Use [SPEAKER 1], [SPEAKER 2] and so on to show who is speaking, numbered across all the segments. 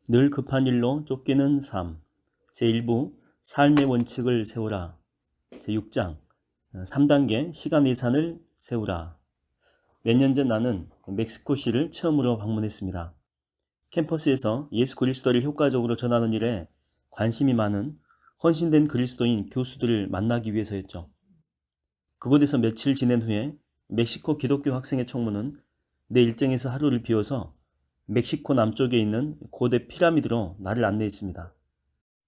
[SPEAKER 1] 늘 급한 일로 쫓기는 삶. 제1부 삶의 원칙을 세우라. 제6장 3단계 시간 예산을 세우라. 몇 년 전 나는 멕시코시를 처음으로 방문했습니다. 캠퍼스에서 예수 그리스도를 효과적으로 전하는 일에 관심이 많은 헌신된 그리스도인 교수들을 만나기 위해서였죠. 그곳에서 며칠 지낸 후에 멕시코 기독교 학생의 총무는 내 일정에서 하루를 비워서 멕시코 남쪽에 있는 고대 피라미드로 나를 안내했습니다.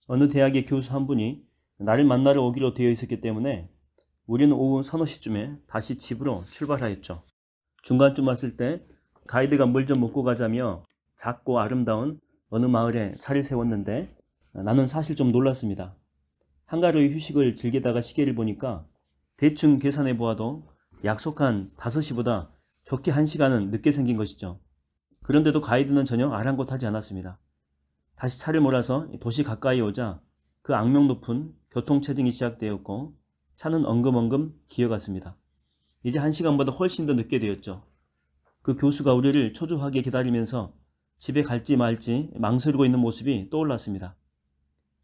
[SPEAKER 1] 어느 대학의 교수 한 분이 나를 만나러 오기로 되어 있었기 때문에 우리는 오후 서너 시쯤에 다시 집으로 출발하였죠. 중간쯤 왔을 때 가이드가 물 좀 먹고 가자며 작고 아름다운 어느 마을에 차를 세웠는데 나는 사실 좀 놀랐습니다. 한가로이 휴식을 즐기다가 시계를 보니까 대충 계산해 보아도 약속한 5시보다 좋게 1시간은 늦게 생긴 것이죠. 그런데도 가이드는 전혀 아랑곳하지 않았습니다. 다시 차를 몰아서 도시 가까이 오자 그 악명 높은 교통체증이 시작되었고 차는 엉금엉금 기어갔습니다. 이제 1시간보다 훨씬 더 늦게 되었죠. 그 교수가 우리를 초조하게 기다리면서 집에 갈지 말지 망설이고 있는 모습이 떠올랐습니다.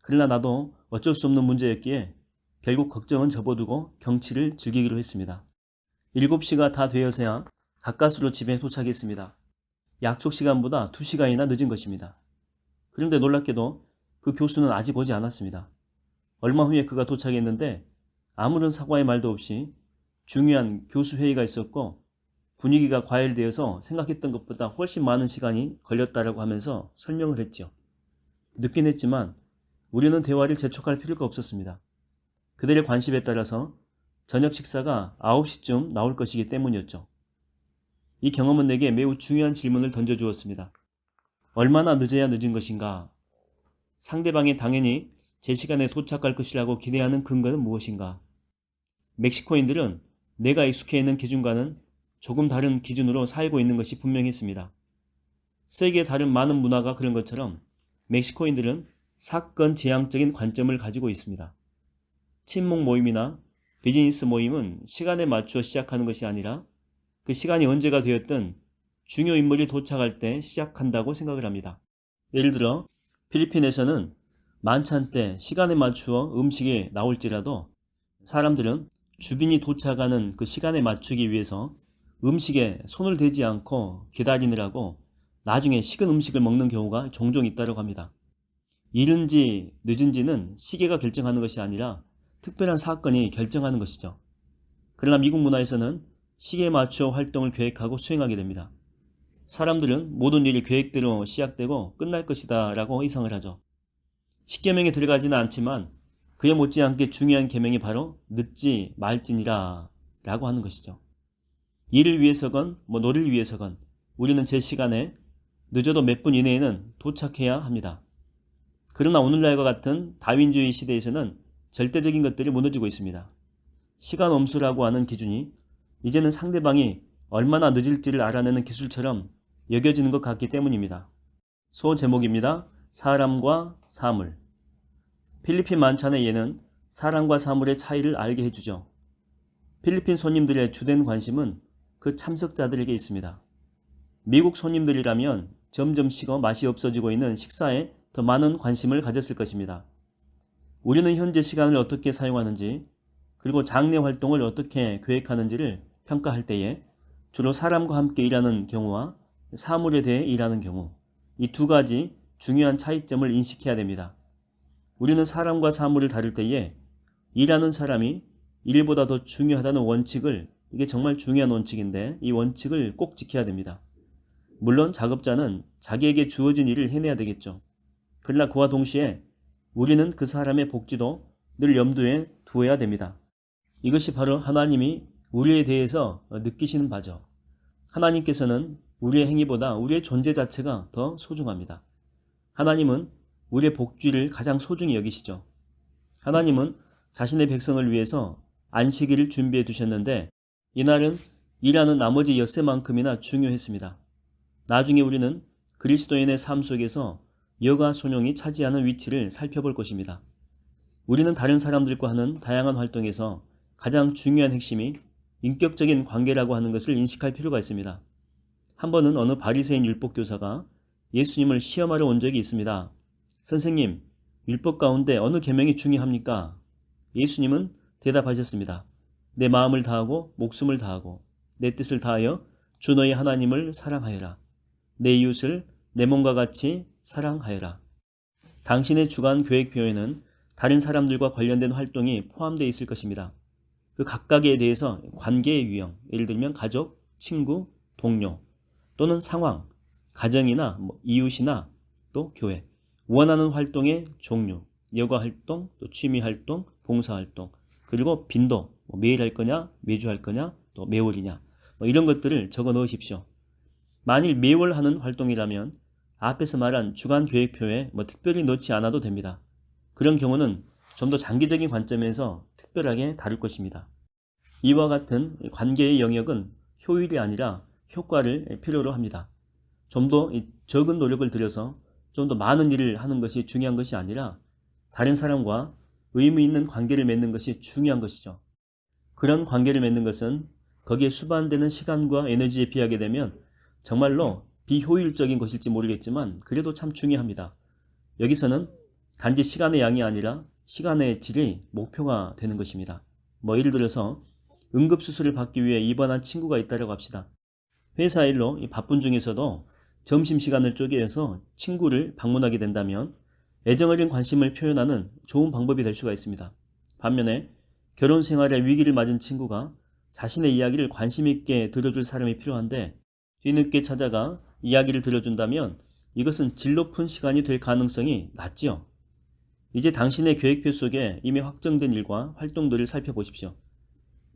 [SPEAKER 1] 그러나 나도 어쩔 수 없는 문제였기에 결국 걱정은 접어두고 경치를 즐기기로 했습니다. 7시가 다 되어서야 가까스로 집에 도착했습니다. 약속 시간보다 2시간이나 늦은 것입니다. 그런데 놀랍게도 그 교수는 아직 오지 않았습니다. 얼마 후에 그가 도착했는데 아무런 사과의 말도 없이 중요한 교수 회의가 있었고 분위기가 과열되어서 생각했던 것보다 훨씬 많은 시간이 걸렸다라고 하면서 설명을 했죠. 늦긴 했지만 우리는 대화를 재촉할 필요가 없었습니다. 그들의 관심에 따라서 저녁 식사가 9시쯤 나올 것이기 때문이었죠. 이 경험은 내게 매우 중요한 질문을 던져주었습니다. 얼마나 늦어야 늦은 것인가? 상대방이 당연히 제 시간에 도착할 것이라고 기대하는 근거는 무엇인가? 멕시코인들은 내가 익숙해 있는 기준과는 조금 다른 기준으로 살고 있는 것이 분명했습니다. 세계의 다른 많은 문화가 그런 것처럼 멕시코인들은 사건 지향적인 관점을 가지고 있습니다. 친목 모임이나 비즈니스 모임은 시간에 맞추어 시작하는 것이 아니라 그 시간이 언제가 되었든 중요 인물이 도착할 때 시작한다고 생각을 합니다. 예를 들어 필리핀에서는 만찬 때 시간에 맞추어 음식이 나올지라도 사람들은 주빈이 도착하는 그 시간에 맞추기 위해서 음식에 손을 대지 않고 기다리느라고 나중에 식은 음식을 먹는 경우가 종종 있다고 합니다. 이른지 늦은지는 시계가 결정하는 것이 아니라 특별한 사건이 결정하는 것이죠. 그러나 미국 문화에서는 시계에 맞추어 활동을 계획하고 수행하게 됩니다. 사람들은 모든 일이 계획대로 시작되고 끝날 것이다 라고 예상을 하죠. 10계명에 들어가지는 않지만 그에 못지않게 중요한 계명이 바로 늦지 말지니라 라고 하는 것이죠. 일을 위해서건 노를 위해서건 우리는 제 시간에 늦어도 몇 분 이내에는 도착해야 합니다. 그러나 오늘날과 같은 다윈주의 시대에서는 절대적인 것들이 무너지고 있습니다. 시간 엄수라고 하는 기준이 이제는 상대방이 얼마나 늦을지를 알아내는 기술처럼 여겨지는 것 같기 때문입니다. 소제목입니다. 사람과 사물. 필리핀 만찬의 예는 사람과 사물의 차이를 알게 해주죠. 필리핀 손님들의 주된 관심은 그 참석자들에게 있습니다. 미국 손님들이라면 점점 식어 맛이 없어지고 있는 식사에 더 많은 관심을 가졌을 것입니다. 우리는 현재 시간을 어떻게 사용하는지 그리고 장래 활동을 어떻게 계획하는지를 평가할 때에 주로 사람과 함께 일하는 경우와 사물에 대해 일하는 경우 이 두 가지 중요한 차이점을 인식해야 됩니다. 우리는 사람과 사물을 다룰 때에 일하는 사람이 일보다 더 중요하다는 원칙을 이게 정말 중요한 원칙인데 이 원칙을 꼭 지켜야 됩니다. 물론 작업자는 자기에게 주어진 일을 해내야 되겠죠. 그러나 그와 동시에 우리는 그 사람의 복지도 늘 염두에 두어야 됩니다. 이것이 바로 하나님이 우리에 대해서 느끼시는 바죠. 하나님께서는 우리의 행위보다 우리의 존재 자체가 더 소중합니다. 하나님은 우리의 복지를 가장 소중히 여기시죠. 하나님은 자신의 백성을 위해서 안식일을 준비해 두셨는데 이날은 일하는 나머지 엿새만큼이나 중요했습니다. 나중에 우리는 그리스도인의 삶 속에서 여가 손용이 차지하는 위치를 살펴볼 것입니다. 우리는 다른 사람들과 하는 다양한 활동에서 가장 중요한 핵심이 인격적인 관계라고 하는 것을 인식할 필요가 있습니다. 한 번은 어느 바리새인 율법교사가 예수님을 시험하러 온 적이 있습니다. 선생님, 율법 가운데 어느 계명이 중요합니까? 예수님은 대답하셨습니다. 내 마음을 다하고 목숨을 다하고 내 뜻을 다하여 주 너희 하나님을 사랑하여라. 내 이웃을 내 몸과 같이 사랑하여라. 당신의 주간 계획표에는 다른 사람들과 관련된 활동이 포함되어 있을 것입니다. 그 각각에 대해서 관계의 유형, 예를 들면 가족, 친구, 동료 또는 상황, 가정이나 이웃이나 또 교회, 원하는 활동의 종류, 여가 활동, 또 취미 활동, 봉사 활동, 그리고 빈도, 매일 할 거냐, 매주 할 거냐, 또 매월이냐, 이런 것들을 적어 넣으십시오. 만일 매월 하는 활동이라면 앞에서 말한 주간 계획표에 특별히 넣지 않아도 됩니다. 그런 경우는 좀 더 장기적인 관점에서 특별하게 다룰 것입니다. 이와 같은 관계의 영역은 효율이 아니라 효과를 필요로 합니다. 좀 더 적은 노력을 들여서 좀 더 많은 일을 하는 것이 중요한 것이 아니라 다른 사람과 의미 있는 관계를 맺는 것이 중요한 것이죠. 그런 관계를 맺는 것은 거기에 수반되는 시간과 에너지에 비하게 되면 정말로 비효율적인 것일지 모르겠지만 그래도 참 중요합니다. 여기서는 단지 시간의 양이 아니라 시간의 질이 목표가 되는 것입니다. 예를 들어서 응급수술을 받기 위해 입원한 친구가 있다고 합시다. 회사 일로 바쁜 중에서도 점심시간을 쪼개서 친구를 방문하게 된다면 애정어린 관심을 표현하는 좋은 방법이 될 수가 있습니다. 반면에 결혼 생활에 위기를 맞은 친구가 자신의 이야기를 관심 있게 들어줄 사람이 필요한데 뒤늦게 찾아가 이야기를 들어준다면 이것은 질 높은 시간이 될 가능성이 낮지요. 이제 당신의 계획표 속에 이미 확정된 일과 활동들을 살펴보십시오.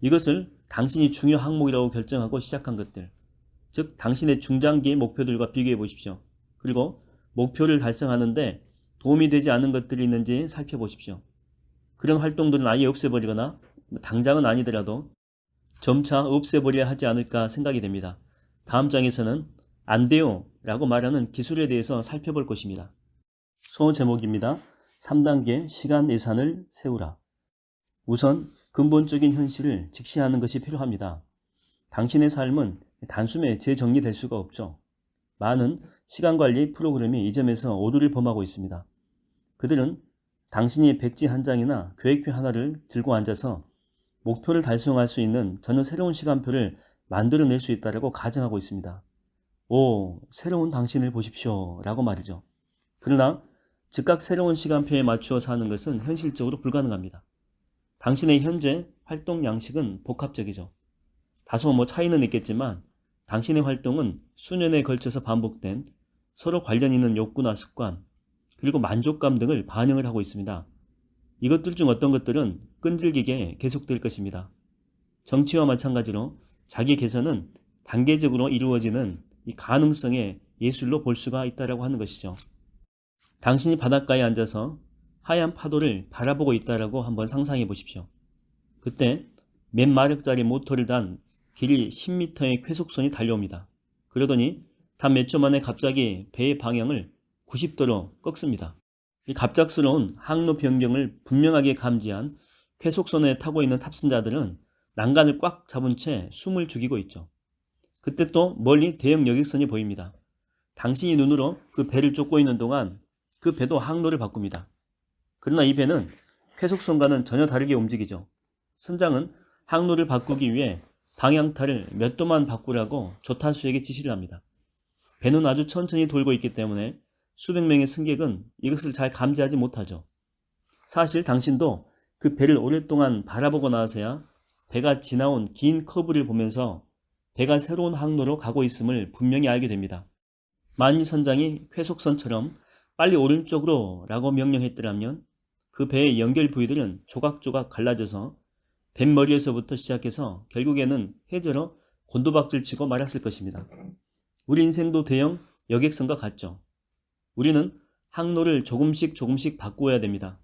[SPEAKER 1] 이것을 당신이 중요 항목이라고 결정하고 시작한 것들, 즉 당신의 중장기 목표들과 비교해 보십시오. 그리고 목표를 달성하는데 도움이 되지 않은 것들이 있는지 살펴보십시오. 그런 활동들은 아예 없애버리거나 당장은 아니더라도 점차 없애버려야 하지 않을까 생각이 됩니다. 다음 장에서는 안 돼요 라고 말하는 기술에 대해서 살펴볼 것입니다. 소제목입니다. 3단계 시간 예산을 세우라. 우선 근본적인 현실을 직시하는 것이 필요합니다. 당신의 삶은 단숨에 재정리될 수가 없죠. 많은 시간관리 프로그램이 이 점에서 오류를 범하고 있습니다. 그들은 당신이 백지 한 장이나 계획표 하나를 들고 앉아서 목표를 달성할 수 있는 전혀 새로운 시간표를 만들어낼 수 있다고 가정하고 있습니다. 오, 새로운 당신을 보십시오 라고 말이죠. 그러나 즉각 새로운 시간표에 맞추어 사는 것은 현실적으로 불가능합니다. 당신의 현재 활동 양식은 복합적이죠. 다소 차이는 있겠지만 당신의 활동은 수년에 걸쳐서 반복된 서로 관련 있는 욕구나 습관, 그리고 만족감 등을 반영을 하고 있습니다. 이것들 중 어떤 것들은 끈질기게 계속될 것입니다. 정치와 마찬가지로 자기 개선은 단계적으로 이루어지는 이 가능성의 예술로 볼 수가 있다고 하는 것이죠. 당신이 바닷가에 앉아서 하얀 파도를 바라보고 있다고 한번 상상해 보십시오. 그때 몇 마력짜리 모터를 단 길이 10m의 쾌속선이 달려옵니다. 그러더니 단 몇 초 만에 갑자기 배의 방향을 90도로 꺾습니다. 이 갑작스러운 항로 변경을 분명하게 감지한 쾌속선에 타고 있는 탑승자들은 난간을 꽉 잡은 채 숨을 죽이고 있죠. 그때 또 멀리 대형 여객선이 보입니다. 당신이 눈으로 그 배를 쫓고 있는 동안 그 배도 항로를 바꿉니다. 그러나 이 배는 쾌속선과는 전혀 다르게 움직이죠. 선장은 항로를 바꾸기 위해 방향타를 몇 도만 바꾸라고 조타수에게 지시를 합니다. 배는 아주 천천히 돌고 있기 때문에 수백 명의 승객은 이것을 잘 감지하지 못하죠. 사실 당신도 그 배를 오랫동안 바라보고 나서야 배가 지나온 긴 커브를 보면서 배가 새로운 항로로 가고 있음을 분명히 알게 됩니다. 만일 선장이 쾌속선처럼 빨리 오른쪽으로 라고 명령했더라면 그 배의 연결 부위들은 조각조각 갈라져서 뱃머리에서부터 시작해서 결국에는 해저로 곤두박질 치고 말았을 것입니다. 우리 인생도 대형 여객선과 같죠. 우리는 항로를 조금씩 바꾸어야 됩니다.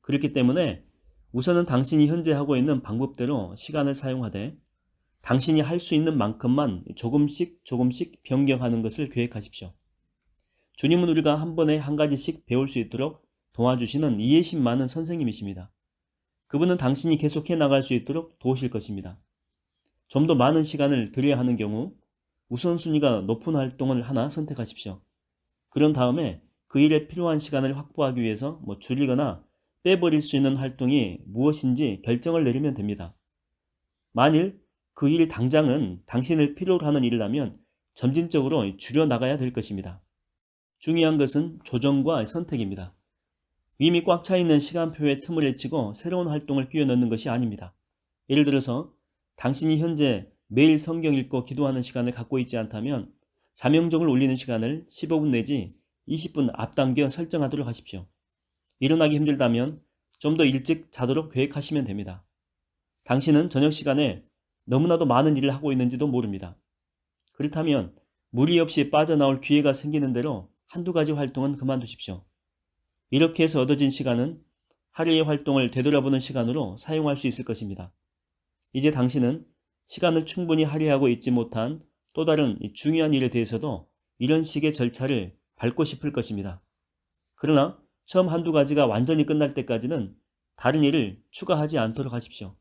[SPEAKER 1] 그렇기 때문에 우선은 당신이 현재 하고 있는 방법대로 시간을 사용하되 당신이 할 수 있는 만큼만 조금씩 변경하는 것을 계획하십시오. 주님은 우리가 한 번에 한 가지씩 배울 수 있도록 도와주시는 이해심 많은 선생님이십니다. 그분은 당신이 계속해 나갈 수 있도록 도우실 것입니다. 좀 더 많은 시간을 들여야 하는 경우 우선순위가 높은 활동을 하나 선택하십시오. 그런 다음에 그 일에 필요한 시간을 확보하기 위해서 줄이거나 빼버릴 수 있는 활동이 무엇인지 결정을 내리면 됩니다. 만일 그 일 당장은 당신을 필요로 하는 일이라면 점진적으로 줄여나가야 될 것입니다. 중요한 것은 조정과 선택입니다. 이미 꽉 차 있는 시간표에 틈을 헤치고 새로운 활동을 끼워 넣는 것이 아닙니다. 예를 들어서 당신이 현재 매일 성경 읽고 기도하는 시간을 갖고 있지 않다면 자명종을 울리는 시간을 15분 내지 20분 앞당겨 설정하도록 하십시오. 일어나기 힘들다면 좀 더 일찍 자도록 계획하시면 됩니다. 당신은 저녁 시간에 너무나도 많은 일을 하고 있는지도 모릅니다. 그렇다면 무리 없이 빠져나올 기회가 생기는 대로 한두 가지 활동은 그만두십시오. 이렇게 해서 얻어진 시간은 하루의 활동을 되돌아보는 시간으로 사용할 수 있을 것입니다. 이제 당신은 시간을 충분히 할애하고 있지 못한 또 다른 중요한 일에 대해서도 이런 식의 절차를 밟고 싶을 것입니다. 그러나 처음 한두 가지가 완전히 끝날 때까지는 다른 일을 추가하지 않도록 하십시오.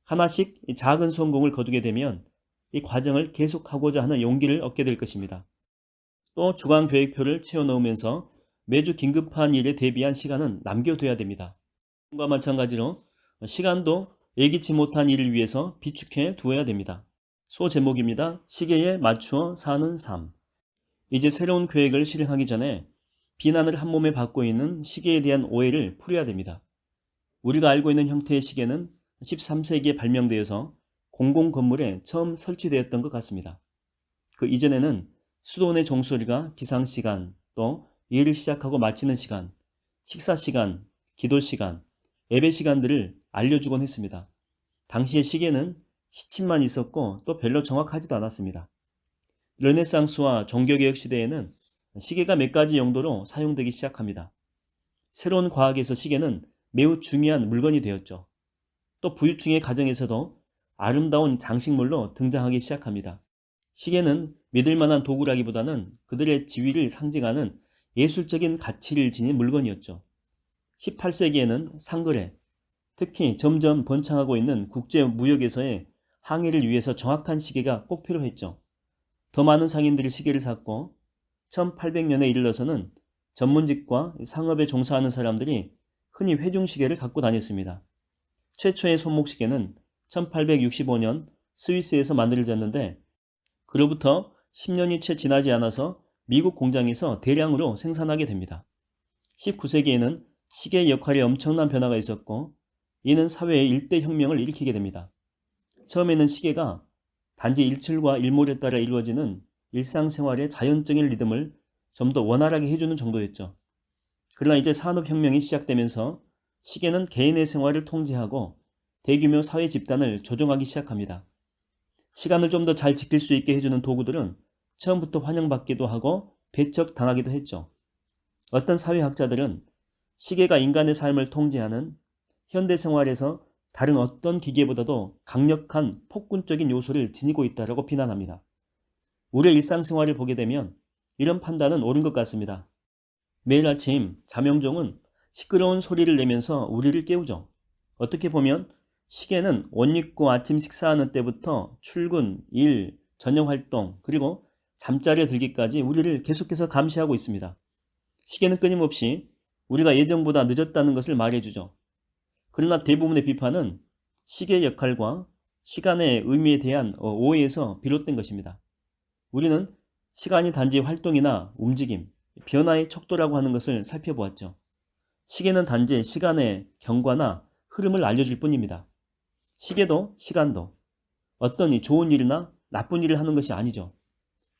[SPEAKER 1] 하나씩 작은 성공을 거두게 되면 이 과정을 계속하고자 하는 용기를 얻게 될 것입니다. 또 주간 계획표를 채워 넣으면서 매주 긴급한 일에 대비한 시간은 남겨둬야 됩니다. 과 마찬가지로 시간도 예기치 못한 일을 위해서 비축해 두어야 됩니다. 소제목입니다. 시계에 맞추어 사는 삶. 이제 새로운 계획을 실행하기 전에 비난을 한몸에 받고 있는 시계에 대한 오해를 풀어야 됩니다. 우리가 알고 있는 형태의 시계는 13세기에 발명되어서 공공건물에 처음 설치되었던 것 같습니다. 그 이전에는 수도원의 종소리가 기상시간, 또 일을 시작하고 마치는 시간, 식사시간, 기도시간, 예배시간들을 알려주곤 했습니다. 당시의 시계는 시침만 있었고 또 별로 정확하지도 않았습니다. 르네상스와 종교개혁 시대에는 시계가 몇 가지 용도로 사용되기 시작합니다. 새로운 과학에서 시계는 매우 중요한 물건이 되었죠. 또 부유층의 가정에서도 아름다운 장식물로 등장하기 시작합니다. 시계는 믿을만한 도구라기보다는 그들의 지위를 상징하는 예술적인 가치를 지닌 물건이었죠. 18세기에는 상거래, 특히 점점 번창하고 있는 국제무역에서의 항해를 위해서 정확한 시계가 꼭 필요했죠. 더 많은 상인들이 시계를 샀고 1800년에 이르러서는 전문직과 상업에 종사하는 사람들이 흔히 회중시계를 갖고 다녔습니다. 최초의 손목시계는 1865년 스위스에서 만들어졌는데 그로부터 10년이 채 지나지 않아서 미국 공장에서 대량으로 생산하게 됩니다. 19세기에는 시계의 역할에 엄청난 변화가 있었고 이는 사회의 일대 혁명을 일으키게 됩니다. 처음에는 시계가 단지 일출과 일몰에 따라 이루어지는 일상생활의 자연적인 리듬을 좀 더 원활하게 해주는 정도였죠. 그러나 이제 산업혁명이 시작되면서 시계는 개인의 생활을 통제하고 대규모 사회 집단을 조종하기 시작합니다. 시간을 좀 더 잘 지킬 수 있게 해주는 도구들은 처음부터 환영받기도 하고 배척당하기도 했죠. 어떤 사회학자들은 시계가 인간의 삶을 통제하는 현대 생활에서 다른 어떤 기계보다도 강력한 폭군적인 요소를 지니고 있다고 비난합니다. 우리의 일상생활을 보게 되면 이런 판단은 옳은 것 같습니다. 매일 아침 자명종은 시끄러운 소리를 내면서 우리를 깨우죠. 어떻게 보면 시계는 옷 입고 아침 식사하는 때부터 출근, 일, 저녁 활동, 그리고 잠자리에 들기까지 우리를 계속해서 감시하고 있습니다. 시계는 끊임없이 우리가 예정보다 늦었다는 것을 말해주죠. 그러나 대부분의 비판은 시계의 역할과 시간의 의미에 대한 오해에서 비롯된 것입니다. 우리는 시간이 단지 활동이나 움직임, 변화의 척도라고 하는 것을 살펴보았죠. 시계는 단지 시간의 경과나 흐름을 알려줄 뿐입니다. 시계도 시간도 어떤 좋은 일이나 나쁜 일을 하는 것이 아니죠.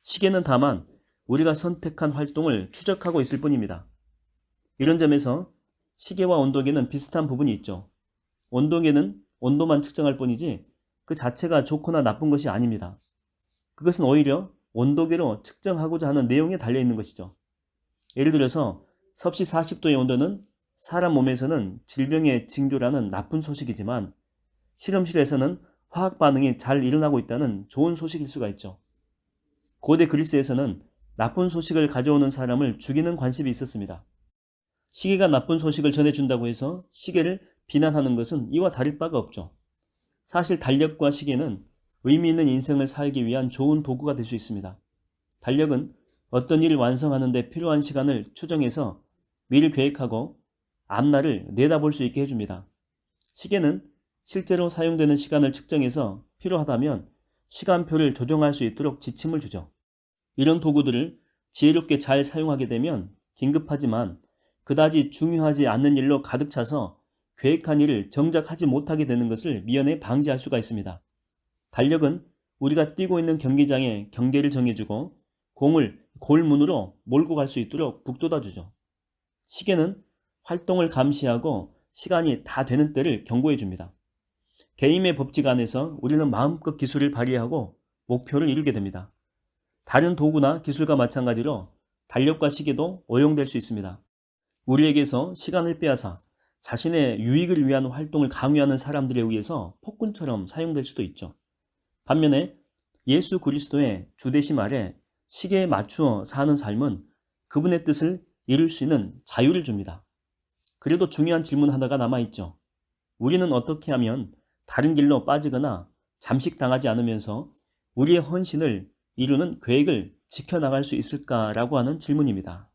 [SPEAKER 1] 시계는 다만 우리가 선택한 활동을 추적하고 있을 뿐입니다. 이런 점에서 시계와 온도계는 비슷한 부분이 있죠. 온도계는 온도만 측정할 뿐이지 그 자체가 좋거나 나쁜 것이 아닙니다. 그것은 오히려 온도계로 측정하고자 하는 내용에 달려있는 것이죠. 예를 들어서 섭씨 40도의 온도는 사람 몸에서는 질병의 징조라는 나쁜 소식이지만 실험실에서는 화학 반응이 잘 일어나고 있다는 좋은 소식일 수가 있죠. 고대 그리스에서는 나쁜 소식을 가져오는 사람을 죽이는 관습이 있었습니다. 시계가 나쁜 소식을 전해준다고 해서 시계를 비난하는 것은 이와 다를 바가 없죠. 사실 달력과 시계는 의미 있는 인생을 살기 위한 좋은 도구가 될 수 있습니다. 달력은 어떤 일을 완성하는 데 필요한 시간을 추정해서 미리 계획하고 앞날을 내다볼 수 있게 해줍니다. 시계는 실제로 사용되는 시간을 측정해서 필요하다면 시간표를 조정할 수 있도록 지침을 주죠. 이런 도구들을 지혜롭게 잘 사용하게 되면 긴급하지만 그다지 중요하지 않는 일로 가득 차서 계획한 일을 정작 하지 못하게 되는 것을 미연에 방지할 수가 있습니다. 달력은 우리가 뛰고 있는 경기장의 경계를 정해주고 공을 골문으로 몰고 갈 수 있도록 북돋아주죠. 시계는 활동을 감시하고 시간이 다 되는 때를 경고해 줍니다. 게임의 법칙 안에서 우리는 마음껏 기술을 발휘하고 목표를 이루게 됩니다. 다른 도구나 기술과 마찬가지로 달력과 시계도 오용될 수 있습니다. 우리에게서 시간을 빼앗아 자신의 유익을 위한 활동을 강요하는 사람들에 의해서 폭군처럼 사용될 수도 있죠. 반면에 예수 그리스도의 주대심 아래 시계에 맞추어 사는 삶은 그분의 뜻을 이룰 수 있는 자유를 줍니다. 그래도 중요한 질문 하나가 남아있죠. 우리는 어떻게 하면 다른 길로 빠지거나 잠식당하지 않으면서 우리의 헌신을 이루는 계획을 지켜나갈 수 있을까라고 하는 질문입니다.